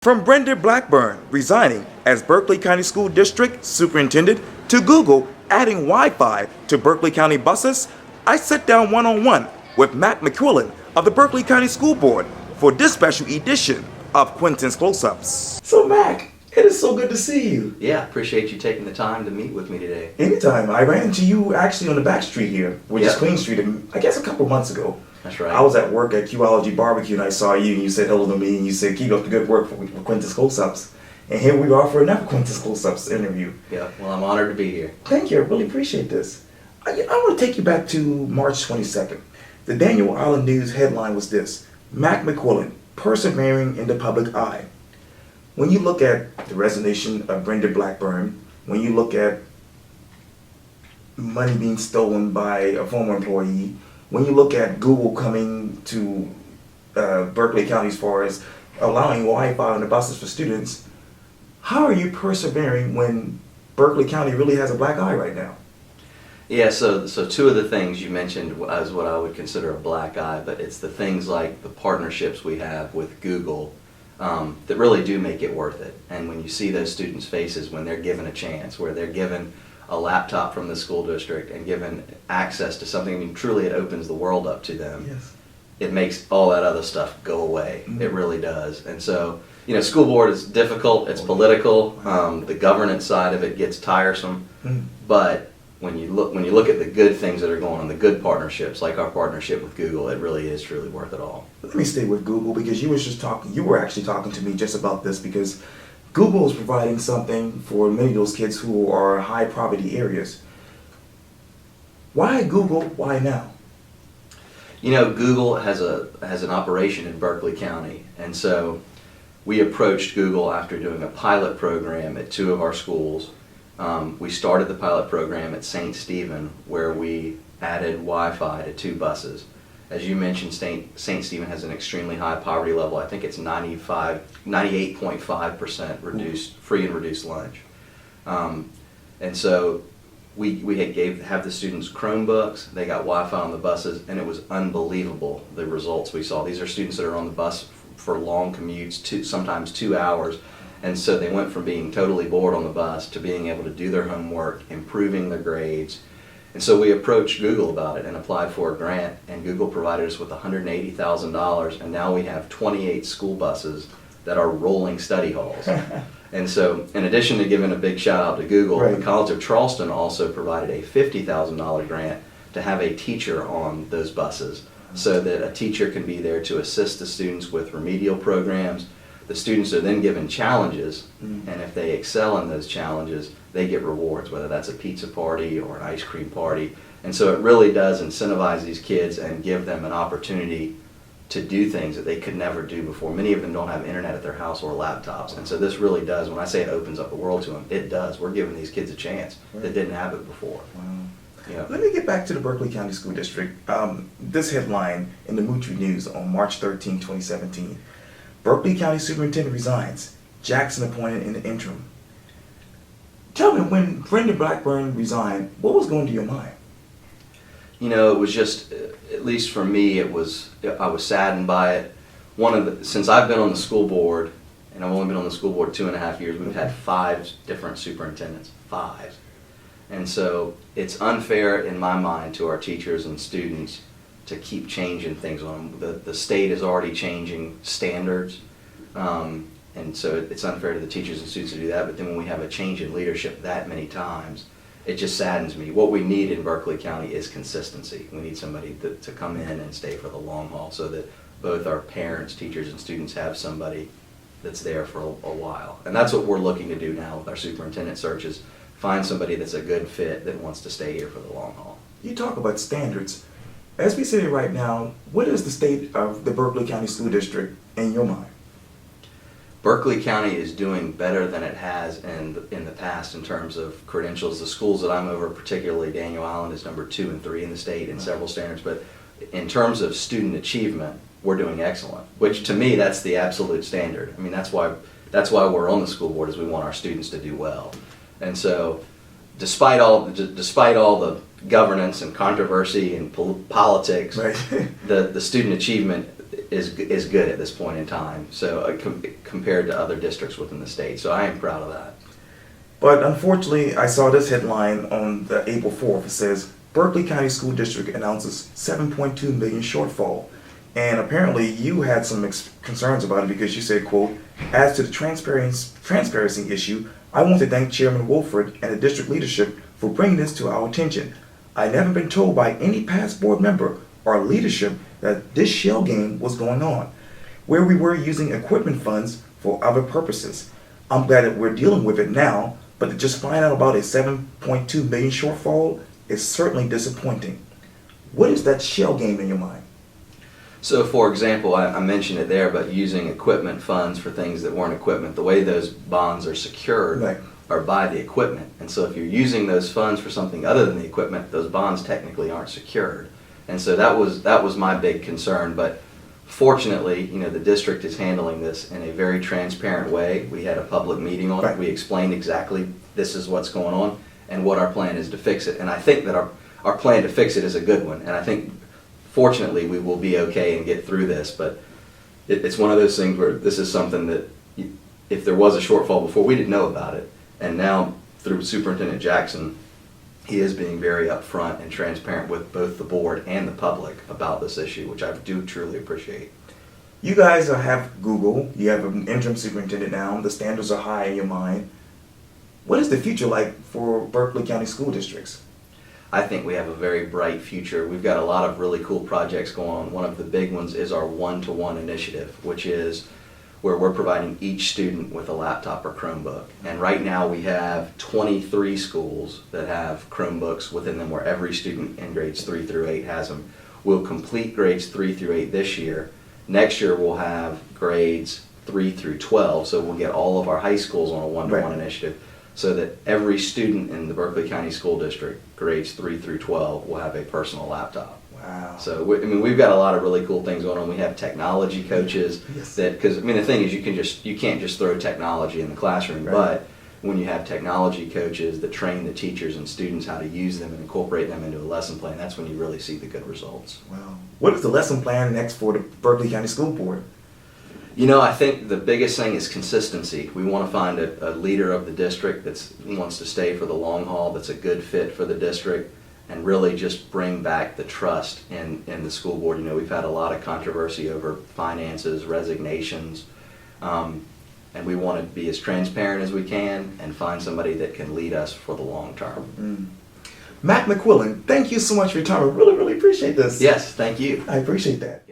From Brenda Blackburn resigning as Berkeley County School District Superintendent to Google adding Wi-Fi to Berkeley County buses, I sit down one-on-one with Mac McQuillin of the Berkeley County School Board for this special edition of Quintin's Close-Ups. So Mac, it is so good to see you. Yeah, appreciate you taking the time to meet with me today. Anytime. I ran into you actually on the back street here, which is Queen Street, I guess a couple months ago. That's right. I was at work at Qology Barbecue and I saw you and you said hello to me and you said keep up the good work for Quintin's Close-Ups. And here we are for another Quintin's Close-Ups interview. Yeah, well, I'm honored to be here. Thank you. I really appreciate this. I want to take you back to March 22nd. The Daniel Island News headline was this: Mac McQuillin, persevering in the public eye. When you look at the resignation of Brenda Blackburn, when you look at money being stolen by a former employee, when you look at Google coming to Berkeley County as far as allowing Wi-Fi on the buses for students, how are you persevering when Berkeley County really has a black eye right now? Yeah, so two of the things you mentioned as what I would consider a black eye, but it's the things like the partnerships we have with Google that really do make it worth it. And when you see those students' faces when they're given a chance, where they're given a laptop from the school district and given access to something, I mean, truly it opens the world up to them. Yes. It makes all that other stuff go away. Mm-hmm. It really does. And so, you know, school board is difficult, it's political, the governance side of it gets tiresome, but when you look at the good things that are going on, the good partnerships, like our partnership with Google, it really is truly worth it all. Let me stay with Google because you were actually talking to me just about this because Google is providing something for many of those kids who are high poverty areas. Why Google? Why now? You know, Google has an operation in Berkeley County, and so we approached Google after doing a pilot program at two of our schools. We started the pilot program at St. Stephen, where we added Wi-Fi to two buses. As you mentioned, St. Stephen has an extremely high poverty level. I think it's 98.5% reduced, free and reduced lunch. And so we have the students Chromebooks, they got Wi-Fi on the buses, and it was unbelievable the results we saw. These are students that are on the bus for long commutes, sometimes 2 hours, and so they went from being totally bored on the bus to being able to do their homework, improving their grades. And so we approached Google about it and applied for a grant, and Google provided us with $180,000, and now we have 28 school buses that are rolling study halls. And so, in addition to giving a big shout out to Google, the College of Charleston also provided a $50,000 grant to have a teacher on those buses, so that a teacher can be there to assist the students with remedial programs. The students are then given challenges, and if they excel in those challenges, they get rewards, whether that's a pizza party or an ice cream party. And so it really does incentivize these kids and give them an opportunity to do things that they could never do before. Many of them don't have internet at their house or laptops, and so this really does, when I say it opens up the world to them, it does. We're giving these kids a chance that didn't have it before. Wow. Yeah. Let me get back to the Berkeley County School District. This headline in the Moochie News on March 13, 2017. Berkeley County Superintendent resigns. Jackson appointed in the interim. Tell me, when Brenda Blackburn resigned, what was going to your mind? You know, it was just, at least for me, I was saddened by it. Since I've been on the school board, and I've only been on the school board 2.5 years, we've had 5 different superintendents, 5. And so it's unfair in my mind to our teachers and students to keep changing things on them. The state is already changing standards, and so it's unfair to the teachers and students to do that, but then when we have a change in leadership that many times, it just saddens me. What we need in Berkeley County is consistency. We need somebody to come in and stay for the long haul so that both our parents, teachers, and students have somebody that's there for a while. And that's what we're looking to do now with our superintendent searches, find somebody that's a good fit that wants to stay here for the long haul. You talk about standards. As we sit here right now, what is the state of the Berkeley County School District in your mind? Berkeley County is doing better than it has in the past in terms of credentials. The schools that I'm over, particularly Daniel Island, is number 2 and 3 in the state in several standards. But in terms of student achievement, we're doing excellent. Which to me, that's the absolute standard. I mean, that's why we're on the school board, is we want our students to do well. And so, despite all the governance and controversy and politics, the student achievement is good at this point in time. So compared to other districts within the state, so I am proud of that. But unfortunately, I saw this headline on the April 4th. It says, Berkeley County School District announces 7.2 million shortfall. And apparently you had some concerns about it because you said, quote, as to the transparency issue, I want to thank Chairman Wolford and the district leadership for bringing this to our attention. I never been told by any past board member or leadership that this shell game was going on, where we were using equipment funds for other purposes. I'm glad that we're dealing with it now, but to just find out about a 7.2 million shortfall is certainly disappointing. What is that shell game in your mind? So for example, I mentioned it there, but using equipment funds for things that weren't equipment, the way those bonds are secured Right. are by the equipment. And so if you're using those funds for something other than the equipment, those bonds technically aren't secured. And so that was my big concern. But fortunately, the district is handling this in a very transparent way. We had a public meeting on it. Right. We explained exactly this is what's going on and what our plan is to fix it. And I think that our plan to fix it is a good one. And I think fortunately we will be okay and get through this. But it's one of those things where this is something that if there was a shortfall before, we didn't know about it. And now through Superintendent Jackson, he is being very upfront and transparent with both the board and the public about this issue, which I do truly appreciate. You guys have Google, you have an interim superintendent now, the standards are high in your mind. What is the future like for Berkeley County School Districts? I think we have a very bright future. We've got a lot of really cool projects going on. One of the big ones is our one-to-one initiative, which is where we're providing each student with a laptop or Chromebook. And right now we have 23 schools that have Chromebooks within them where every student in grades 3 through 8 has them. We'll complete grades 3 through 8 this year. Next year we'll have grades 3 through 12, so we'll get all of our high schools on a one-to-one initiative so that every student in the Berkeley County School District, grades 3 through 12, will have a personal laptop. Wow. So we've got a lot of really cool things going on. We have technology coaches Yes. because the thing is you can't just throw technology in the classroom, Right. but when you have technology coaches that train the teachers and students how to use them and incorporate them into a lesson plan, that's when you really see the good results. Wow. What is the lesson plan next for the Berkeley County School Board? I think the biggest thing is consistency. We want to find a leader of the district that wants to stay for the long haul, that's a good fit for the district, and really just bring back the trust in the school board. We've had a lot of controversy over finances, resignations, and we want to be as transparent as we can and find somebody that can lead us for the long term. Mac McQuillin, thank you so much for your time. I really, really appreciate this. Yes, thank you. I appreciate that.